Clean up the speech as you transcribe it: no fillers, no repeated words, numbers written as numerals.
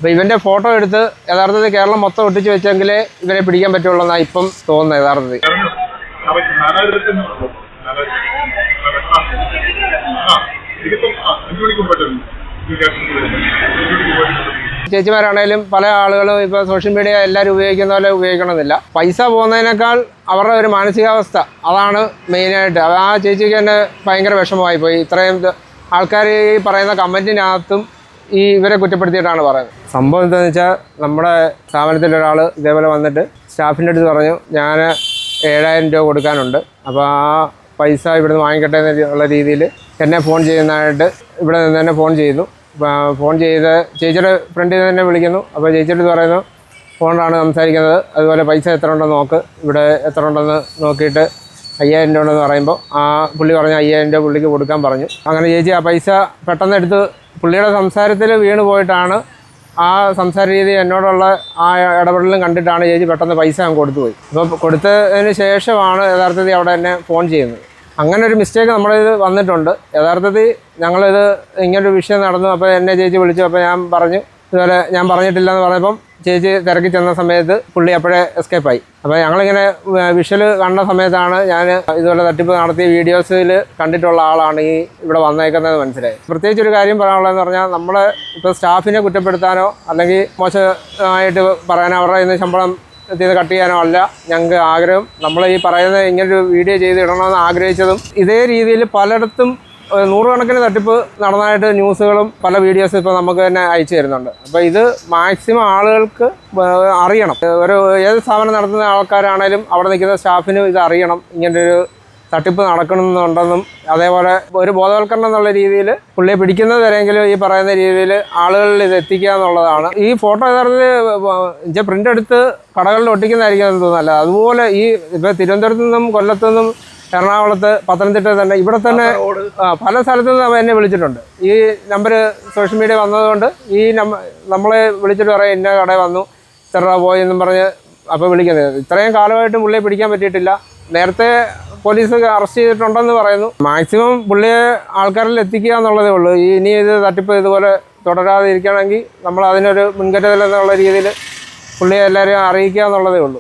അപ്പോൾ ഇവൻ്റെ ഫോട്ടോ എടുത്ത് യഥാർത്ഥത്തിൽ കേരളം മൊത്തം ഒട്ടിച്ച് വെച്ചെങ്കിലേ ഇവരെ പിടിക്കാൻ പറ്റുള്ളൂ എന്നാണ് ഇപ്പം തോന്നുന്നത് യഥാർത്ഥത്തിൽ. ചേച്ചിമാരാണേലും പല ആളുകളും ഇപ്പോൾ സോഷ്യൽ മീഡിയ എല്ലാവരും ഉപയോഗിക്കുന്ന പോലെ ഉപയോഗിക്കണമെന്നില്ല. പൈസ പോകുന്നതിനേക്കാൾ അവരുടെ ഒരു മാനസികാവസ്ഥ അതാണ് മെയിനായിട്ട്. ആ ചേച്ചിക്ക് തന്നെ ഭയങ്കര വിഷമമായി പോയി. ഇത്രയും ആൾക്കാർ ഈ പറയുന്ന കമൻറ്റിനകത്തും ഈ ഇവരെ കുറ്റപ്പെടുത്തിയിട്ടാണ് പറയുന്നത്. സംഭവം എന്താണെന്ന് വെച്ചാൽ നമ്മുടെ സ്ഥാപനത്തിലൊരാൾ ഇതേപോലെ വന്നിട്ട് സ്റ്റാഫിൻ്റെ അടുത്ത് പറഞ്ഞു, ഞാൻ 7,000 രൂപ കൊടുക്കാനുണ്ട്, അപ്പോൾ ആ പൈസ ഇവിടുന്ന് വാങ്ങിക്കട്ടെ എന്നുള്ള രീതിയിൽ എന്നെ ഫോൺ ചെയ്യുന്നതായിട്ട് ഇവിടെ നിന്ന് തന്നെ ഫോൺ ചെയ്തു. ഫോൺ ചെയ്ത് ചേച്ചിയുടെ ഫ്രണ്ടിൽ നിന്ന് തന്നെ വിളിക്കുന്നു. അപ്പോൾ ചേച്ചിയുടെ അടുത്ത് പറയുന്നു, ഫോണിലാണ് സംസാരിക്കുന്നത്, അതുപോലെ പൈസ എത്ര ഉണ്ടെന്ന് നോക്ക്, ഇവിടെ എത്ര ഉണ്ടെന്ന് നോക്കിയിട്ട് 5,000 രൂപ ഉണ്ടെന്ന് പറയുമ്പോൾ ആ പുള്ളി പറഞ്ഞ് 5,000 രൂപ പുള്ളിക്ക് കൊടുക്കാൻ പറഞ്ഞു. അങ്ങനെ ചേച്ചി ആ പൈസ പെട്ടെന്ന് എടുത്ത് പുള്ളിയുടെ സംസാരത്തിൽ വീണ് പോയിട്ടാണ്, ആ സംസാര രീതി എന്നോടുള്ള ആ ഇടപെടലും കണ്ടിട്ടാണ് ചേച്ചി പെട്ടെന്ന് പൈസ അങ്ങ് കൊടുത്തു പോയി. അപ്പോൾ കൊടുത്തതിന് ശേഷമാണ് യഥാർത്ഥത്തിൽ അവിടെ എന്നെ ഫോൺ ചെയ്യുന്നത്. അങ്ങനെ ഒരു മിസ്റ്റേക്ക് നമ്മളിത് വന്നിട്ടുണ്ട്. യഥാർത്ഥത്തിൽ ഞങ്ങളിത് ഇങ്ങനൊരു വിഷയം നടന്നു. അപ്പോൾ എന്നെ ചേച്ചി വിളിച്ചു. അപ്പോൾ ഞാൻ പറഞ്ഞു, ഇതുപോലെ ഞാൻ പറഞ്ഞിട്ടില്ലെന്ന് പറഞ്ഞപ്പം ചേച്ചി തിരക്കി ചെന്ന സമയത്ത് പുള്ളി അപ്പോഴേ എസ്കേപ്പായി. അപ്പോൾ ഞങ്ങളിങ്ങനെ വിഷ്വൽ കണ്ട സമയത്താണ് ഞാൻ ഇതുപോലെ തട്ടിപ്പ് നടത്തിയ വീഡിയോസിൽ കണ്ടിട്ടുള്ള ആളാണ് ഈ ഇവിടെ വന്നേക്കുന്നത് മനസ്സിലായി. പ്രത്യേകിച്ച് ഒരു കാര്യം പറയാനുള്ളതെന്ന് പറഞ്ഞാൽ, നമ്മളെ ഇപ്പോൾ സ്റ്റാഫിനെ കുറ്റപ്പെടുത്താനോ അല്ലെങ്കിൽ മോശമായിട്ട് പറയാനോ അവരുടെ ഇന്ന് ശമ്പളം കട്ട് ചെയ്യാനോ അല്ല ഞങ്ങൾക്ക് ആഗ്രഹം. നമ്മൾ ഈ പറയുന്ന ഇങ്ങനൊരു വീഡിയോ ചെയ്ത് ഇടണമെന്ന് ആഗ്രഹിച്ചതും ഇതേ രീതിയിൽ പലയിടത്തും 100 കണക്കിന് തട്ടിപ്പ് നടന്നതായിട്ട് ന്യൂസുകളും പല വീഡിയോസും ഇപ്പോൾ നമുക്ക് തന്നെ അയച്ചു തരുന്നുണ്ട്. അപ്പോൾ ഇത് മാക്സിമം ആളുകൾക്ക് അറിയണം. ഒരു ഏത് സ്ഥാപനം നടത്തുന്ന ആൾക്കാരാണേലും അവിടെ നിൽക്കുന്ന സ്റ്റാഫിനും ഇത് അറിയണം, ഇങ്ങനൊരു തട്ടിപ്പ് നടക്കണമെന്നുണ്ടെന്നും. അതേപോലെ ഒരു ബോധവൽക്കരണം എന്നുള്ള രീതിയിൽ പുള്ളിയെ പിടിക്കുന്നത് വരെയെങ്കിലും ഈ പറയുന്ന രീതിയിൽ ആളുകളിൽ ഇത് എത്തിക്കുക എന്നുള്ളതാണ്. ഈ ഫോട്ടോ യഥാർത്ഥത്തിൽ പ്രിൻ്റ് എടുത്ത് കടകളിൽ ഒട്ടിക്കുന്നതായിരിക്കും എന്ന് തോന്നുന്നല്ല. അതുപോലെ ഈ ഇപ്പോൾ തിരുവനന്തപുരത്തു നിന്നും കൊല്ലത്തു നിന്നും എറണാകുളത്ത് പത്തനംതിട്ട തന്നെ ഇവിടെ തന്നെ പല സ്ഥലത്തു നിന്നും എന്നെ വിളിച്ചിട്ടുണ്ട്. ഈ നമ്പർ സോഷ്യൽ മീഡിയ വന്നതുകൊണ്ട് ഈ നമ്മളെ വിളിച്ചിട്ട് പറയും, ഇന്ന കടയിൽ വന്നു, ഇത്ര രൂപ പോയി എന്നും പറഞ്ഞ് അപ്പോൾ വിളിക്കുന്നത്. ഇത്രയും കാലമായിട്ടും പുള്ളിയെ പിടിക്കാൻ പറ്റിയിട്ടില്ല. നേരത്തെ പോലീസ് അറസ്റ്റ് ചെയ്തിട്ടുണ്ടെന്ന് പറയുന്നു. മാക്സിമം പുള്ളിയെ ആൾക്കാരിൽ എത്തിക്കുക എന്നുള്ളതേ ഉള്ളൂ. ഇനി ഇത് തട്ടിപ്പ് ഇതുപോലെ തുടരാതെ ഇരിക്കണമെങ്കിൽ നമ്മൾ അതിനൊരു മുൻകരുതൽ എന്നുള്ള രീതിയിൽ പുള്ളിയെ എല്ലാവരെയും അറിയിക്കുക എന്നുള്ളതേ ഉള്ളൂ.